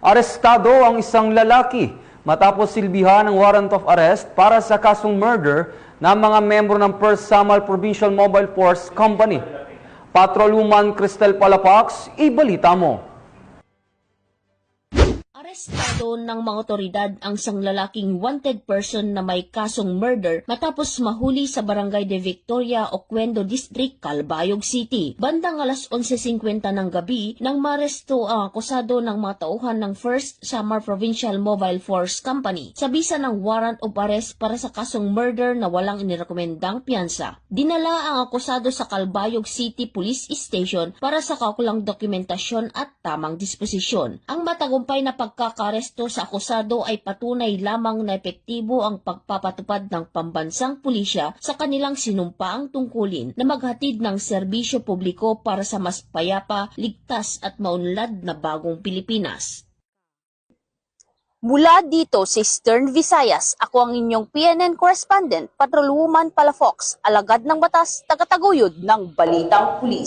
Arestado ang isang lalaki matapos silbihan ng warrant of arrest para sa kasong murder ng mga membro ng First Samar Provincial Mobile Force Company. Patrolwoman Cristel Palapax, ibalita mo. Arestado ng mga otoridad ang isang lalaking wanted person na may kasong murder matapos mahuli sa Barangay de Victoria, Oquendo District, Calbayog City. Bandang alas 11:50 ng gabi nang maresto ang akusado ng mga tauhan ng First Samar Provincial Mobile Force Company sa bisa ng warrant of arrest para sa kasong murder na walang inirekomendang piyansa. Dinala ang akusado sa Calbayog City Police Station para sa kaukulang dokumentasyon at tamang disposisyon. Ang matagumpay na pagkakaresto sa akusado ay patunay lamang na epektibo ang pagpapatupad ng pambansang pulisya sa kanilang sinumpaang tungkulin na maghatid ng serbisyo publiko para sa mas payapa, ligtas at maunlad na bagong Pilipinas. Mula dito sa Eastern Visayas, ako ang inyong PNN correspondent, Patrolwoman Palafox, alagad ng batas, tagataguyod ng Balitang Pulis.